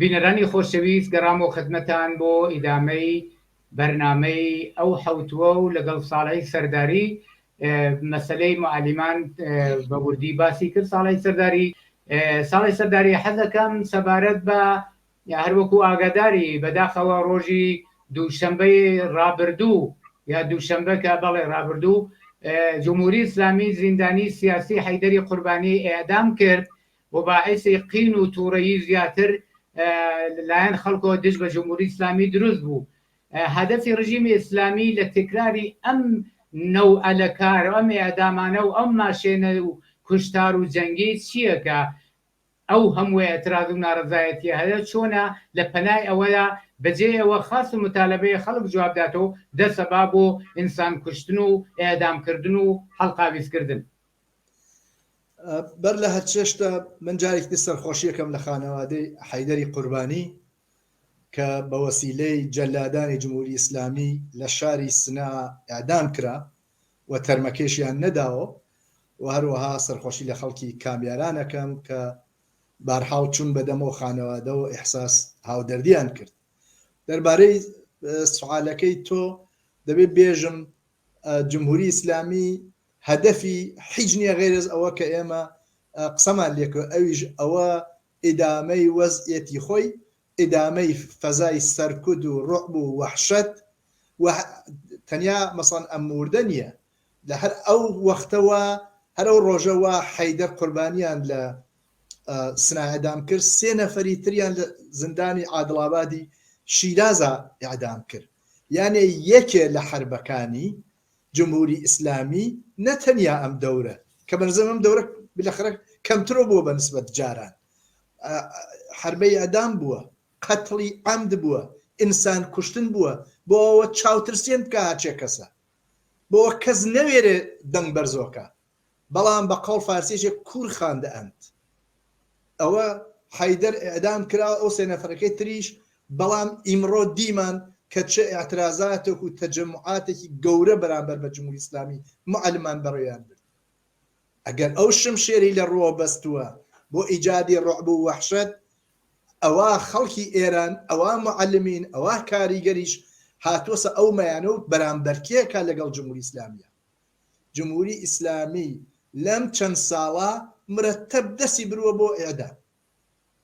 بینەرانی خۆشەویست گەڕامۆ خدمەتان بۆ ئیدامەی بەرنامەی ئەو حەوتووە و لەگەڵ ساڵی سەرداری مەسلەی معلیمان بە وردی باسی کرد. ساڵی سەرداری حەزەکەم سەبارەت بە هەروەکو ئاگاداری بەداخەوە ڕۆژی دووشەمبەی ڕابردوو یا دووشەمبە کە بەڵێ ڕابردوو جمهوری ئیسلامی زیندانی سیاسی حەیدەری قوربانی ئێعدام کرد و باعثی قین و تووڕەیی زیاتر لایەن خەڵکەوە دژ بە جمهوری ئیسلامی دروست بوو. هەدەفی ڕژیمی ئیسلامی لە تکراری ئەم نەوعە لە کار ئەم ئێعدامانە و ئەم ماشێنە و کوشتار و جەنگی چییە کە ئەو هەموو ئێتراز و ناڕەزایەتی هەیە چۆنە لە پەنای ئەوەیە بەجێەوە خاص و متالبەیە خەڵک جوابداتەوە دەسەبا بۆ ئینسان کوشتن و ئێعدامکردن و هەڵقاویزکردن. بەر لە هەرچێشتا من جارێکی سەرخۆشیەکەم لە خانەوادەی حەیدەری قوربانی کە بە وەسیلەی جەلادانی جمهوری ئیسلامی لە شاری سنا ئێعدام کرا و تەرمەکێشیان نەداوە و هەروەها سەرخۆشی لە خەڵکی کامیارانەکەم کە بارحاڵ چوون بەدەمەوە خانەوادە و ئیحساس هاودەردیان کرد. دەربارەی سوالەکەی تۆ دەبێت بێژم جمهوری ئیسلامی هەدەفی هیچ نییە غێرز ئەوە کە ئێمە قسەمان لێکەوە ئەویش ئەوە ئیدامەی وەزعەتی خۆی ئیدامەی فەزای سەرکوت و ڕعب و وەحشەت و تەنیا مەسەڵەن ئەم موردە نییە لە هەر ئەو وەختەوە هەر ئەو ڕۆژەوە حەیدەر قوربانیان لە سنا ئێعدام کرد 3 نەفەری تریان لە زندانی عادڵابادی شیرازە ئێعدام کرد. یانێ یەکێ لە حربەکانی جمهوری ئیسلامی نەتەنیا ئەم دەورە کە بەنظرم ئەم دەورە بالاخره کەمترۆ بووە بە نسبەت جاران حربەی ئەدام بووە، قەتڵی عەمد بووە، ئینسان کوشتن بووە بۆ ئەوە چاوترسێن بکە هاچێ کەسە بۆ ئەوە کەس نەوێرێ دەنگ بەرزۆکە بەڵام بە قەڵ فارسیەکێک کوور خاندە ئەند ئەوە حەیدەر ئێعدام کرا ئەو 3 نەفەرەکەی تریش بەڵام ئیمڕۆ دیمان کە چه ئاعترازاتێک و تەجەمعاتێکی گەورە بەرامبەر بە جمهوری ئیسلامی معلمان بەڕێیان برد. ئەگەر ئەو شمشێری لە ڕۆ بەستووە بۆ ئیجادی ڕعب و وەحشەت ئەوە خەڵکی ئێران ئەوە معلمین ئەوە کاریگەریش هاتووەسە ئەو مەیانە و بەرامبەرکێکە لەگەڵ جمهوری ئیسلامیە. جمهوری ئیسلامی لەم چەند ساڵە مرەتەب دەستی برووە بۆ ئێعدام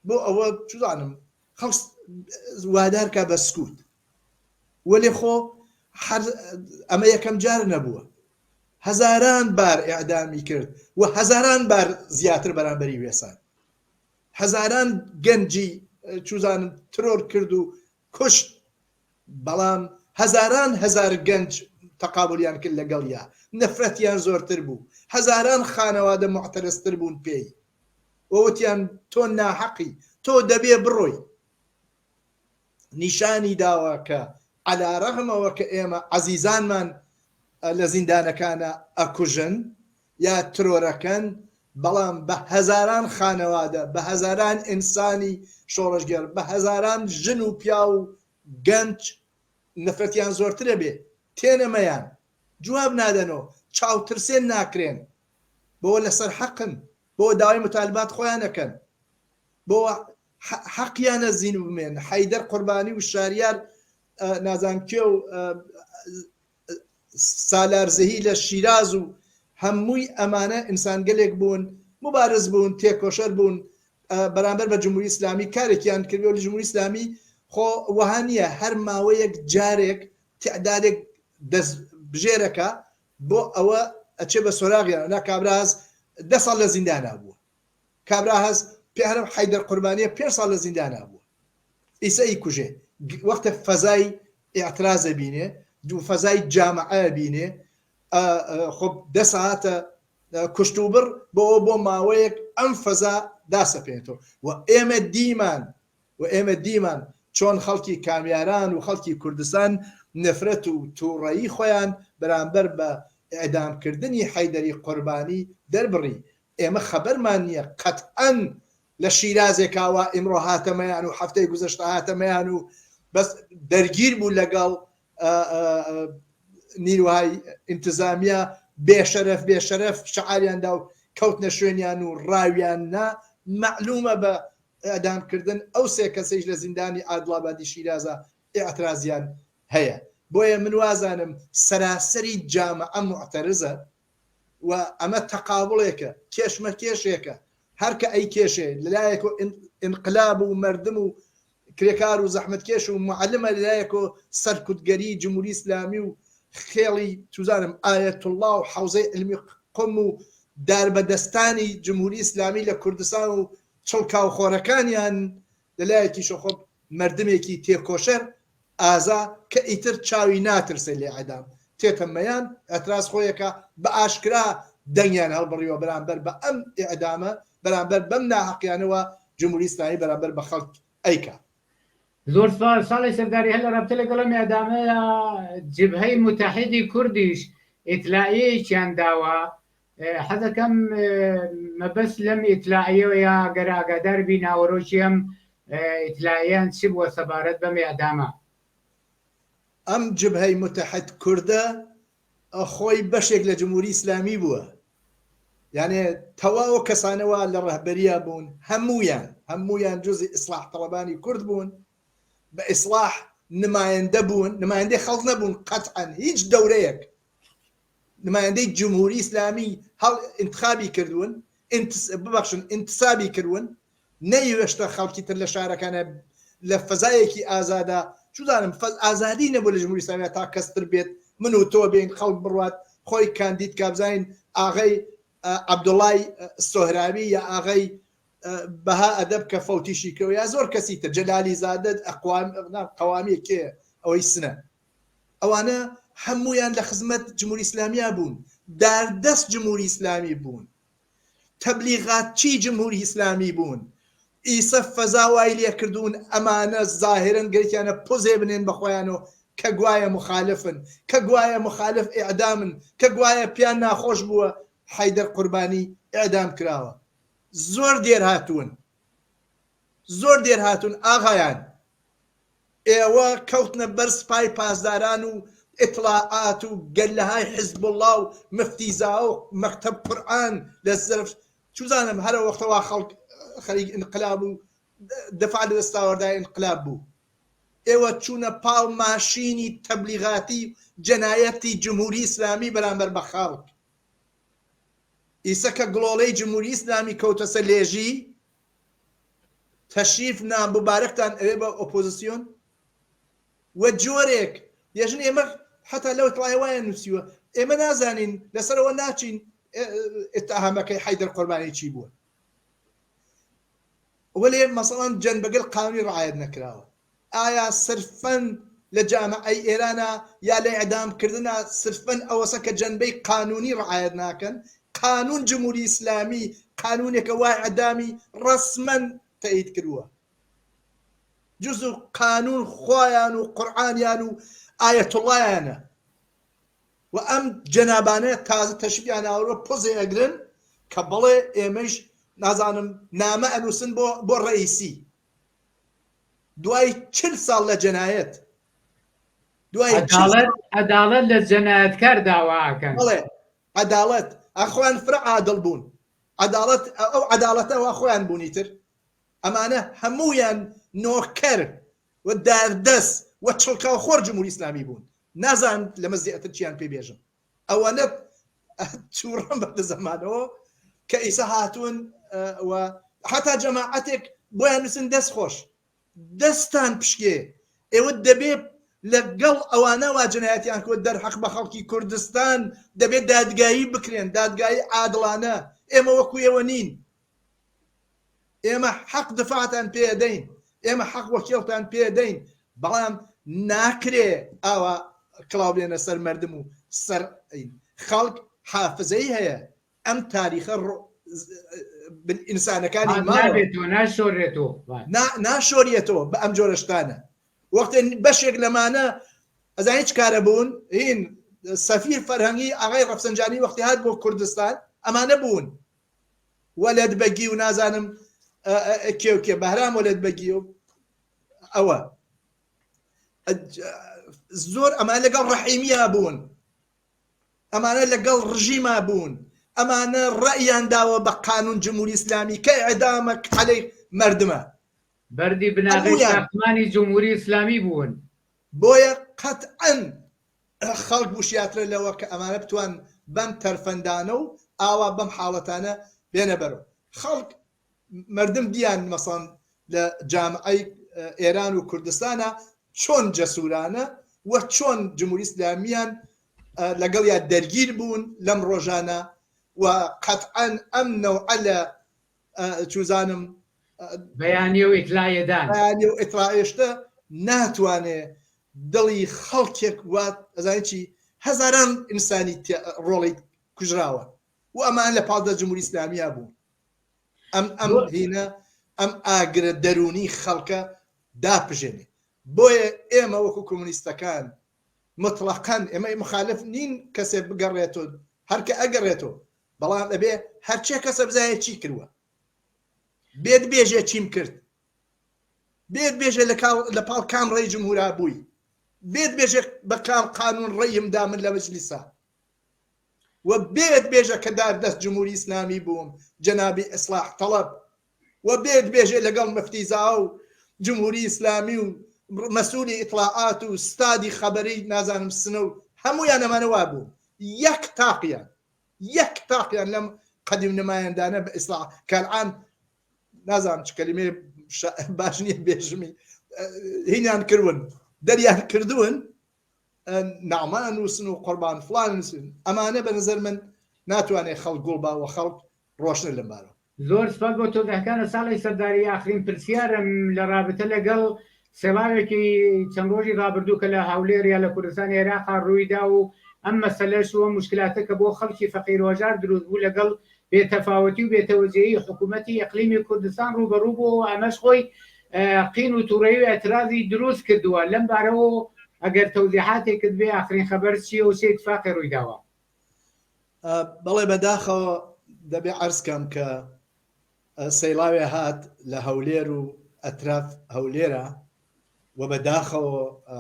بۆ ئەوە چزانم خەڵک وادار کا بە سکوت وەلێ خۆ ئەمە یەکەم جار نەبووە هەزاران بار ئێعدامی کرد و هەزاران بار زیاتر بەرامبەری وێسان هەزاران گەنجی چوزانم ترۆر کرد و کوشت بەڵام هەزاران هەزار گەنج تەقابولیان کرد لەگەڵ یا نەفرەتیان زۆرتر بوو هەزاران خانەوادە معتەرزتر بوون پێی وەوتیان تۆ ناحەقی تۆ دەبێ بڕۆی نیشانی داوە کە عەلا ڕەغمەوە کە ئێمە عەزیزانمان لە زیندانەکانە ئەکوژن یا ترۆرەکەن بەڵام بە هەزاران خانەوادە بە هەزاران ئینسانی شۆڕژگەر بە هەزاران ژن و پیا و گەنج نەفرەتیان زۆرترە بێ تێنەمەیان جواب نادەنەوە چاوترسێن ناکرێن بۆ لەسەر حەقن بۆ داوای متالبات خۆیانەکەن بۆ حەقیانە زین بمێن حەیدەر قوربانی و شاریار نازان کێ و سالارزەهی لە شیراز و هەمووی ئەمانە ئینسانگەلێک بوون مبارز بوون تێکۆشەر بوون بەرامبەر بە جمهوری ئیسلامی کارێکیان کردووە لە جمهوری ئیسلامی خۆ وەهانیە هەر ماوەیەک جارێک تعدادێک دەست بژێرەکە بۆ ئەوە ئەچێ بە سۆراغیان نا کابراز 10 ساڵ لە زیندانا بووە کابرا هەز پێرم حەیدەر قوربانیە 5 ساڵ لە زیندانا بووە ئیسەی کوژێ وەختە فەزای ئێعترازە بینێ دوو فەزای جامعە بینێ خۆ 10 ساعتە کوشتوبڕ بۆ ماوەیەک ئەم فەزا داسەپێنێتەوە و ئێمە دیمان چۆن خەڵکی کامیاران و خەڵکی کوردستان نەفرەت و تووڕەیی خۆیان بەرامبەر بە ئێعدامکردنی حەیدەری قوربانی دەربڕی ئێمە خەبەرمان نییە قەتئەن لە شیرازێکاوە ئیمڕۆ هاتەمەیان و هەفتەی گوزەشتە هاتەمەیان و بەس دەرگیر بوو لەگەڵ نیروهای ئینتزامیە بێشەرەف شعاریاندا و کەوتنە شوێنیان و ڕاویان نا معلومە بە ئەعدامکردن ئەو سێ کەسەیش لە زیندانی عادڵابادی شیرازە ئێعترازیان هەیە. بۆیە من وازانم سەراسەری جامعە معتەرزە و ئەمە تەقابڵێکە، کێشمە کێشێکە، هەرکە ئەی کێشێ لەلایەک و ئینقلاب و مردم و کرێکار و زەحمەتکێش و معلمە لەلایەک و سەرکوتگەری جمهوری ئیسلامی و خێڵی توزانم ئایەت الله و حوزەی علمی قم و داربەدەستانی جمهوری ئیسلامی لە کوردستان و چڵکاو خۆرەکانیان لەلایەکی شۆخۆ مردمێکی تێکۆشەر ئازا کە ئیتر چاوی ناترسێ لێ عەدام تێتەمەیان ئەتراز خۆیەکە بە ئاشکرا دەنگیان هەڵبڕیوە بەرامبەر بە ئەم ئیعدامە بەرامبەر بەم ناحەقیانەوە جمهوری ئیسلامی بەرامبەر بە خەڵک ئەیکا. زۆر ساڵی سەرداری هەل لە رابطە لەگەڵ ئیعدامەیە جبهەی متحیدی کوردیش ئیتلائیەیەکیان داوە. حەزەکەم مەبەست لەم ئیتلائیەوە یا گەر ئاگادار بی ناوەڕۆکی ئەم ئیتلائیەیان چی بووە سەبارەت بەم ئیعدامە؟ ئەم جبهەی متحید کوردە خۆی بەشێک لە جمهوری ئیسلامی بووە، یعنی تەواو کەسانەوە لە ڕەهبەریە بوون، هەمویان جزئی ئیسلاح تەڵەبانی کورد بوون، بە ئیسلاح نمایەندە بوون، نمایەندەی خەڵک نەبوون قەتعەن هیچ دەورەیەک نمایەندەی جمهوری ئیسلامی هەڵ انتخابی کردوون، ببەخشن انتسابی کردوون، نەیوێشتە خەڵکی تر لە شارەکانە لە فەزایەکی ئازادا چودانم ئازادی نەبوو لە جمهوری ئیسلامی تا کەستر بێت من و تۆ بین خەڵک بڕوات خۆی کاندید کابزین ئاغای عەبدوڵای سۆهراوی یا ئاغای بەها ئەدەب کە فەوتیشی کردەوە یا زۆر کەسی تر جەلالی زادت قەوامی کێ ئەوەی سنە، ئەوانە هەمویان لە خزمەت جمهوری ئیسلامیە بوون، داردەست جمهوری ئیسلامی بوون، تەبلیغاتچی جمهوری ئیسلامی بوون، ئیسە فەزا وای لێ کردوون ئەمانە زاهرن گەرکیانە پۆزێ بنێن بەخۆیانەوە کە گوایە مخالفن، کە گوایە مخالف ئیعدامن، کە گوایە پیان ناخۆش بووە حەیدەر قوربانی ئیعدام کراوە. زۆر دێر هاتوون ئاغایان ئێوە کەوتنە بەر سپای پاسداران و ئیطلاعات و گەلەهای حیزب الله و مفتیزا و مەکتەب قورئان لە زەرف چوزانم هەرە وەختەوە خەڵک خەریک انقلاب و دەفع لە دەستاوەردای انقلاب بوو، ئێوە چوونە پاڵ ماشینی تەبلیغاتی جەنایەتی جمهوری ئیسلامی بەرامبەر بە خەڵک. ئیسە کە گڵۆڵەی جمهوری ئیسلامی کەوتە سەر لێژی تەشریف نامبارەکتان ئەوێ بە ئۆپۆزیسیۆن و جۆرێک یەژن ئێمە حتا لەو تڵایوایە نووسیوە ئێمە نازانین لەسەرەوە ناچین ئتهامەکەی حەیدەر قوربانی چی بووە، وەلێ مەسەڵەن جەنبەگەل قانونی ڕعایەت نەکراوە. ئایا سرفەن لە جامعەی ئێرانە یا لە ئیعدامکردنە سرفەن ئەوەسە کە جەنبەی قانونی ڕعایەت ناکەن؟ قانون جمهوری ئیسلامی قانونێکە وای ئەعدامی ڕەسمەن تەئید کردووە، جز و قانون خۆیان و قورئانیان و ئایەت اللهیانە و ئەم جەنابانەیە تازە تەشریفیان ئاوەوە پۆزێ ئەگرن کە بڵێ ئێمەش نازانم نامە ئەنووسن بۆ ڕئیسی دوای 40 ساڵ لە جەنایەت عەداڵەت لە جەنایەتکار داواکەن. بڵێ عەداڵەت ئەخۆیان فرە عادڵ بوون، عەداڵەت ئەو عەداڵەتەوە خۆیان بوونی تر ئەمانە هەمویان نۆکەر و داردەست و چڵکاو خۆر جمهوری ئیسلامی بوون. نازان لە مەزیەتر چیان پێ بێژم ئەوەنە تووڕەم بەدە زەمانەوە کە ئیسا هاتوون و حتا جەماعەتێک بۆیان نووسن دەست خۆش دەستان پشکێ ئێوە دەبێت لەگەڵ ئەوانە وا جەنایەتیان کۆ دەرحەق بە خەڵکی کوردستان دەبێت دادگایی بکرێن، دادگایی عادڵانە. ئێمە وەکو ئێوە نین، ئێمە حەق دفاعتان پێدەین، ئێمە حەق وەکیڵتان پێدەین، بەڵام ناکرێ ئاوا کڵاو بێنە سەر مردم و سەر خەڵک. حافزەی هەیە ئەم تاریخە ئینسانەکانی ناشۆریێتەوە بە ئەم جۆرەشتانە. وەختێ بەشێک لەمانە ئەزانی چ کارە بوون، هین سەفیر فەرهەنگی ئاغای ڕەفسەنجانی وەختی هات بۆ کوردستان ئەمانە بوون، وەلەد بەگی و نازانم کێوکێ بەهرام وەلەد بەگی و ئەوە زۆر ئەمانە لەگەڵ ڕەحیمیە بوون، ئەمانە لەگەڵ ڕژیمە بوون، ئەمانە ڕەئیان داوە بە قانون جمهوری ئیسلامی کە ئیعدامە عەلەی مردمە. بەردی بناغی ساختمانی جمهوری ئیسلامی بوون بۆیە قەتعەن خەڵک وشیاترە لەوە کە ئەمانە بتوان بەم تەرفەندانە و ئاوا بەم حاڵەتانە بێنە بەرەوە خەڵک مردم دیان مەسەڵەن لە جامعەی ئێران و کوردستانە چۆن جەسوورانە و چۆن جمهوری ئیسلامیان لەگەڵ یا دەرگیر بوون لەم ڕۆژانە و قەتعەن ئەم نەوعە لە چوزانم بەیانی و ئیتلایەدان بەیانی و ئیتڵایشتە ناتوانێ دڵی خەڵکێک وات ئەزانێت چی هەزاران ئینسانی ڕۆڵی کوژراوە و ئەمان لە پاڵدا جمهوری ئیسلامیە بوو ئەم هینە ئەم ئاگرە دەرونی خەڵکە داپژێنێ بۆیە ئێمە وەکو کۆمونیستەکان مطلقاً ئێمە مخالف نین کەسێ بگەڕێتەوە هەرکە ئەگەڕێتەوە بەڵام ئەبێ هەرچێ کەسە بزایە چی کردووە بێت بێژێ چیم کرد بێت بێژێ لە پاڵ کام ڕێی جمهورا بووی بێت بێژێ بە کام قانون ڕێیمدا من لە مەجلیسا و بێت بێژە کە دەست جمهوری ئیسلامی بووم جەنابی ئیسلاح تەڵەب و بێت بێژێ لەگەڵ مەفتیزا و جمهوری ئیسلامی و مەسئولی ئیطلاعات و ستادی خەبەری نازانم سنە و هەمویان ئەمانەوا بوو یەک تاقیان لەم قەدیم نمایەندانە بە ئیسلاح کەلعان نازانم چ کەلیمێ باش نییە بێژمی هینیان کردون دەریان کردوون نامان نووسن و قوربان فڵان نووسن ئەمانە بە نظر من ناتوانێت خەڵک گوڵ باوە خەڵک ڕۆشنە لەم بارەوە زۆر سپاس بۆ تۆگەکانە ساڵی سەرداری ئاخرین پرسیارم لە رابطە لەگەڵ سێڵاوێکی چەند ڕۆژی ڕابردوو کە لە هەولێر یا لە کوردستان عێراقا ڕوویدا و ئەم مەسەلەش وە مشکلاتە کە بۆ خەڵکی فەقیر وەژار دروست بوو لەگەڵ بێتەفاوەتی و بێتەوەجێی حکوومەتی ئەقلیمی کوردستان ڕوبەڕوو بوو و ئەمەش خۆی قین و تووڕەوی و ئەترازی دروست کردووە لەم بارەوە ئەگەر تەوزیحاتێکت بێ ئاخرین خەبەر چییە و چه اتفاقی ڕوویداوە بەڵێ بەداخەوە دەبێ عەرزکەم کە سەیڵاوێ هات لە هەولێر و ئەتراف هەولێرە و بەداخەوە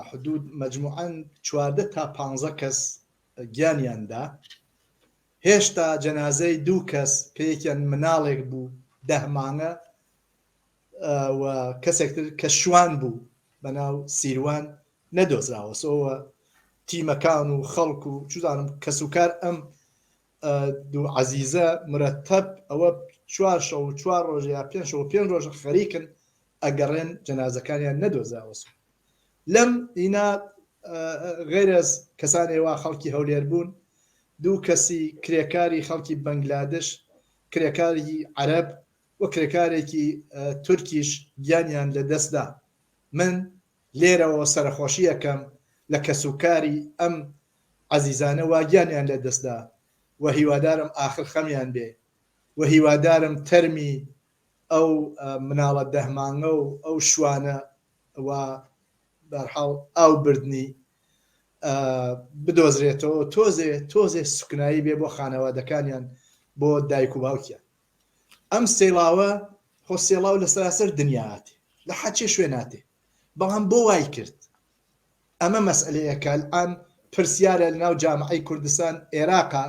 حدود مەجموعەن 14 تا 15 کەس گیانیاندا هێشتا جەنازەی 2 کەس کە یەکیان مناڵێک بوو 10 مانگە و کەسێکتر کە شوان بوو بەناو سیروان نەدۆزراوەسەوە تیمەکان و خەڵک و چوزانم کەسوکار ئەم دوو عەزیزە مرەتەب ئەوە 4 شەو و 4 ڕۆژ یا 5 شەو و 5 ڕۆژ خەریکن ئەگەڕێن جەنازەکانیان نەدۆزراوەس لەم ئینا غێرەز کەسانێوا خەڵکی هەولێر بوون 2 کەسی کرێکاری خەڵکی بەنگلادش کرێکاری عەرەب و کرێکارێکی تورکیش گیانیان لە دەستدا من لێرەوە سەرخۆشی یەکەم لە کەسوکاری ئەم عەزیزانە واگیانیان لە دەستدا و هیوادارم ئاخر خەمیان بێ و هیوادارم تەرمی ئەو مناڵە 10 مانگە و ئەو شوانە و بەرحاڵ ئاو بردنی بدۆزرێتەوە تۆزێ سوکنایی بێ بۆ خانەوادەکانیان بۆ دایک و باوکیان ئەم سێڵاوە خۆ سێڵاو لە سەراسەر دنیااتێ لە حەچێ شوێناتێ بەڵام بۆ وای کرد ئەمە مەسئلەیەکە ئەم پرسیارە لەناو جامعەی کوردستان عێراقا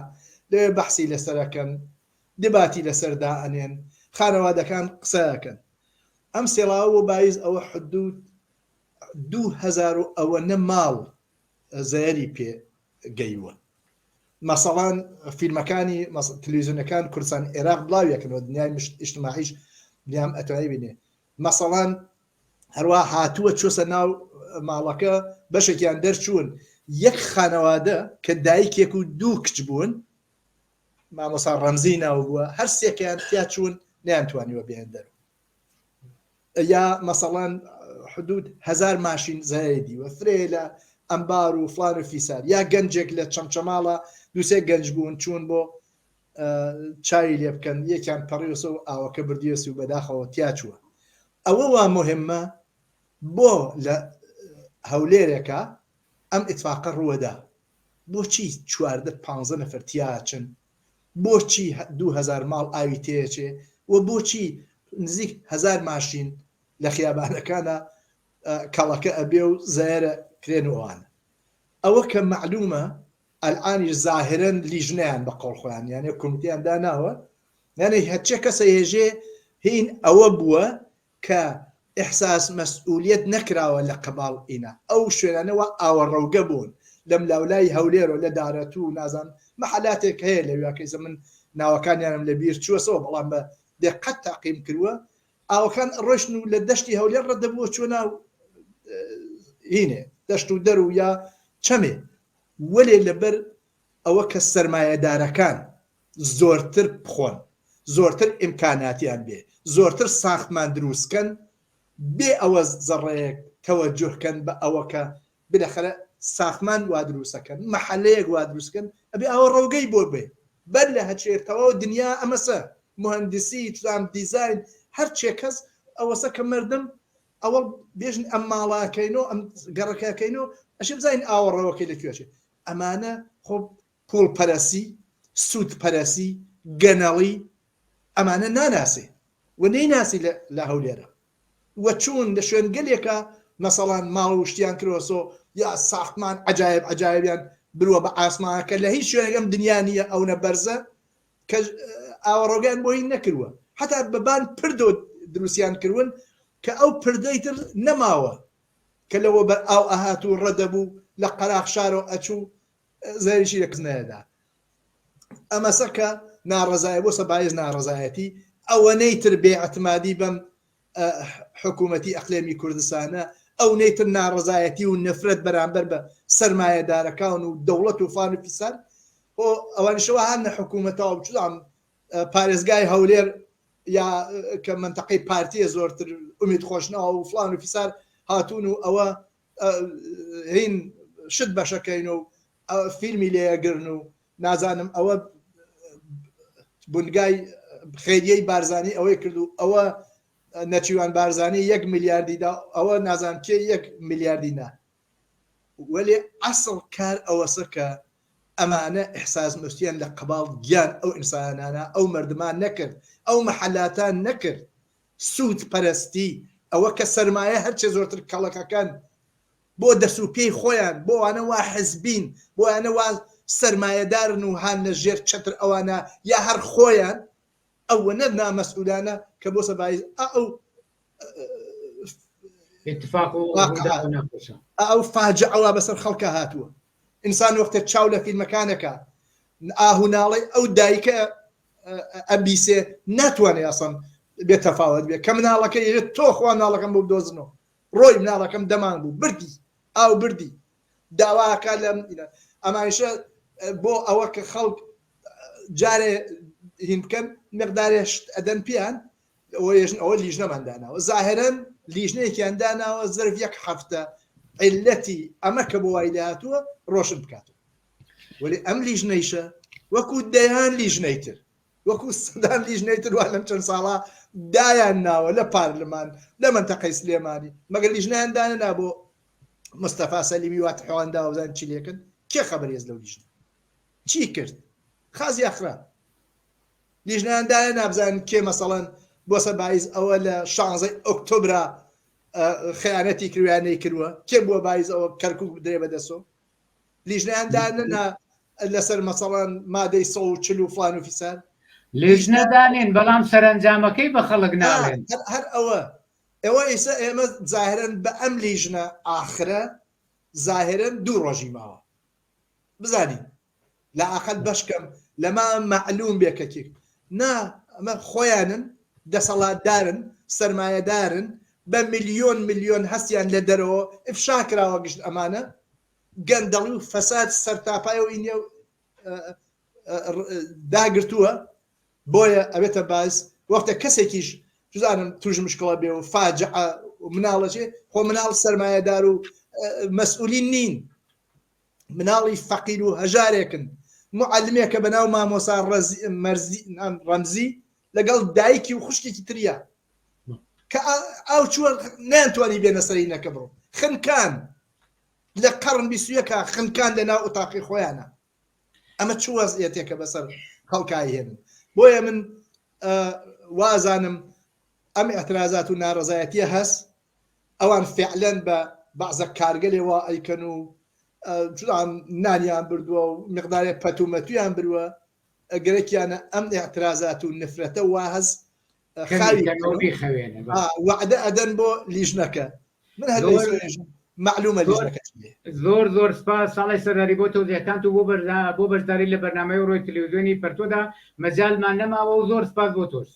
لەوێ بەحسی لەسەرەکەن دباتی لەسەردا ئەنێن خانەوادەکان قسەکەن ئەم سێڵاوە بایز ئەوە حدود 2000 ئەوەنە ماڵ زەیەری پێ گەیوە مەسەڵان فیلمەکانی تەلەڤیزیۆنەکان کوردستان عێراق بڵاویەکەنەوە دنیای ئیجتیماعیش دیام ئەتوانی بینێ مەسەڵان هەروە هاتووە چۆسە ناو ماڵەکە بەشێکیان دەرچوون یەک خانەوادە کە دایکێک و 2 کچ بوون مامۆستا ڕەمزی ناو بووە هەر سێکیان تیا چوون نەیانتوانیوە بێن دەرەوە یا مەسەڵان حدود 1000 ماشین زایدی و فرێ لە ئەمبار و فلان و فیسار یا گەنجێک لە چەمچەماڵە 2-3 گەنج بوون چوون بۆ چای لێ بکەن یەکیان پەڕیوسە و ئاوەکە بردیێسی و بەداخەوە تیا چووە ئەوە وا مهمە بۆ لە هەولێرێکە ئەم ئیتفاقە ڕووەدا بۆچی 14-15 نەفەر تیاچن بۆچی 2000 ماڵ ئاوی تێچێ و بۆچی نزیک 1000 ماشین لە خیابانەکانە کەڵەکە ئەبێ و زایرە کرێنەوەوانە ئەوە کە معلومە ئەلعانیش زاهرن لیژنیان بە قەڵ خۆیان یانێ کۆمیتیان داناوە یانێ هەرچێ کەسە هێژێ هین ئەوە بووە کە ئیحساس مەسئولیت نەکراوە لە قەباڵ ئینا ئەو شوێنانەوە ئاوەڕەوگە بوون لەم لاولای هەولێرە لە دارەت و نازان مەحەلاتێک هەیە لە ویاکەیزە من ناوەکانیانم لە بیر چووەسەوە بەڵام بە دقت تاقیم کردووە ئاوەکان ڕۆشن و لە دەشتی هەولێر ڕەدەبووە چوە ناو هینێ دەشت و دەر و یا چەمێ وەلێ لەبەر ئەوە کە سەرمایەدارەکان زۆرتر بخۆن زۆرتر ئیمکاناتیان بێ زۆرتر ساختمان دروستکەن بێ ئەوە زەڕەیەک تەوەجوهکەن بە ئەوەکە بلەخەرە ساختمان وا دروستەکەن مەحەلەیەک وا دروستکەن ئەبێ ئەوە ڕەوگەی بۆ بێ بەر لە هەچێتەوە دنیا ئەمەسە مهندسی توام دیزاین هەر چێ کەس ئەوەسە کە مردم ئەوە بێژن ئەم ماڵاکەینەوە ئەم گەڕەکەکەینەوە ئەشی بزانین ئاوەڕەوەکەی لەکوێچێ ئەمانە خۆ پۆڵپەرەسی سوودپەرەسی گەنەڵی ئەمانە ناناسێ و نەیناسی لە هەولێرە وە چوون لە شوێن گەلێکە مەسەڵان ماڵ و شتیان کرۆسۆ یا ساختمان عجایبیان برووە بە ئاسمانەکە لە هیچ شوێنەکەم دنیا نیە ئەوە بەرزە کە ئاوەڕۆگەیان بۆ هین نەکردووە حتا بەبان پردۆ دروستیان کردون کە ئەو پردەی تر نەماوە کە لەوە بەر ئاو ئەهات و ڕەدەبوو لە قەراق شارۆ ئەچوو زەریشی لە کزنەیەدا ئەمەسەکە ناڕەزایە بۆ سەبایز ناڕەزایەتی ئەوەنەی تر بێعتمادی بەم حکوومەتی ئەقلێمی کوردستانە ئەو نەیتر ناڕەزایەتی و نەفرەت بەرامبەر بە سەرمایەدارەکان و دەوڵەت و فان و فیسار بۆ ئەوانشەوە هەن نە حکوومەتەوە بچام پارێزگای هەولێر یا کە منتەقەی پارتیە زۆرتر ئومید خۆشنەوە و فلان و فیسار هاتوون و ئەوە هین شت بەشەکەین و فیلمی لێگرن و نازانم ئەوە بنگای خێریەی بارزانی ئەوەی کرد و ئەوە نەچیوان بارزانی 1 میلیاردیدا ئەوە نازان کێ 1 میلیاردی نا وەلێ ئەسڵ کار ئەوەسە کە ئەمانە ئیحساس مستیان لە قەباڵ گیان ئەو ئینسانانە ئەو مردمان نەکرد ئەو مەحەلاتان نەکرد سوود پەرستی ئەوە کە سەرمایە هەرچێ زۆرتر کەڵەکەکان بۆ دەسوپێی خۆیان بۆ ئەوانە وا حزبین بۆ ئەوانە وا سەرمایەدارن و هان لە ژێر چەتر ئەوانە یا هەر خۆیان ئەوە نە نامەسئولانە کە بۆ سەبایز ئەو اتفاق ئەو فاجعەوە بەسەر خەڵکە هاتووە ئینسان وەختە چاو لە فیلمەکانەکە ئاهوناڵی ئەو دایکە ئەبیسێ ناتوانێ ئەسەن بێت تەفاوت بێ کە مناڵەکە یێت تۆ خوا ناڵەکەم بۆ بدۆزنەوە ڕۆی مناڵەکەم دەمان بوو بردی ئاو بردی داواکە لەم ئەمانشە بۆ ئەوە کە خەڵک جارێ هین بکەن مقدارێش ئەدەن پیان ئەوە لیژنەمانداناوە زاهرەن لیژنەیەکیان داناوە زەرف 1 هەفتە علەتی ئەمە کە بۆ وای داهاتووە ڕۆشن بکاتەوە وەلی ئەم لیژنەیشە وەکو دەیان لیژنەیتر وەکو سەدان لیژنەیتر وا لەم چەند ساڵا دایان ناوە لە پارلمان لە منتەقەی سلێمانی مەگەر لیژنەیان داننا بۆ مستەفا سەلیمی وات حەوەنداوە بزانن چی لێکن کێ خەبەرێز لەو لیژنە چی کرد خازی ئەخرا لیژنەیان دایان نابزانن کێ مەسەڵەن بۆ سەبایز ئەوە لە 16 ئۆکتۆبرا خیانەتی کرویانەی کردووە کێ بووە بایز ئەوە کەرکووک بدرێ بەدەسەوە لیژنەیان داننا لەسەر مەسەڵەن مادەی 140 و فلان و فیسار لیژنە دانێن بەڵام سەرنجامەکەی بە خەڵک ناڵێن هەر ئەوە ئێستا ئێمە زاهرن بە ئەم لیژنە ئاخرە زاهرن 2 ڕۆژی ماوە بزانین لە ئاخەت بەشکەم لەما معلوم بێکەکی نا ئەمە خۆیانن دەسەڵاتدارن سەرمایەدارن بە میلیۆن هەستیان لە دەرەوە ئفشا کراوە گشت ئەمانە گەندەڵی و فەساد سەرتاپای و ئینە داگرتووە بۆیە ئەوێتە باز وەختە کەسێکیش جزانم توش مشکڵە بێ و فاجعە و مناڵەچێ خۆ مناڵ سەرمایەدار و مەسئولین نین مناڵی فەقیر و هەژارێکن معلمێکە بەناو مامۆسا ڕەمزی لەگەڵ دایکی و خوشکێکی تریە کە ئەو چووە نانتوانی بێنە سەری نەکە بڕۆ خنکان لە قەڕن 21 خنکان لە ناو ئوتاقی خۆیانە ئەمە چ وەزعیەتێکە بەسەر خەڵکای هێن بۆیە من وازانم ئەم ئەترازات و ناڕەزایەتیە هەست ئەوان فعلەن بە بەعزە کارگەلێەوە ئەیکەن و نانیان بردووە و مقدارێک پەتومەتویان برووە ئەگەرێکیانە ئەم ئەترازات و نفرەتە وا هەست بیخەوێنە وعدە ئەدەن بۆ لیژنەکە من هەر معلومە لیژنەکە زۆر سپاس ساڵی سەرداری بۆ تۆزیەکان و بۆ بەشداری لە بەرنامەی ڕۆی تەلەڤیزیۆنی پەرتۆدا مەجالمان نەماوە و زۆر سپاس بۆ تۆش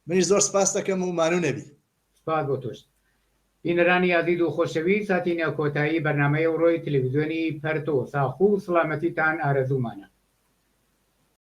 منیش زۆر سپاس دەکەم و مانوو نەبی سپاس بۆ تۆش بینەرانی یازید و خۆشەویست هاتینە کۆتایی بەرنامەی ڕۆی تەلەڤیزیۆنی پەرتۆ ساخ و سڵامەتیتان ئارەزوومانە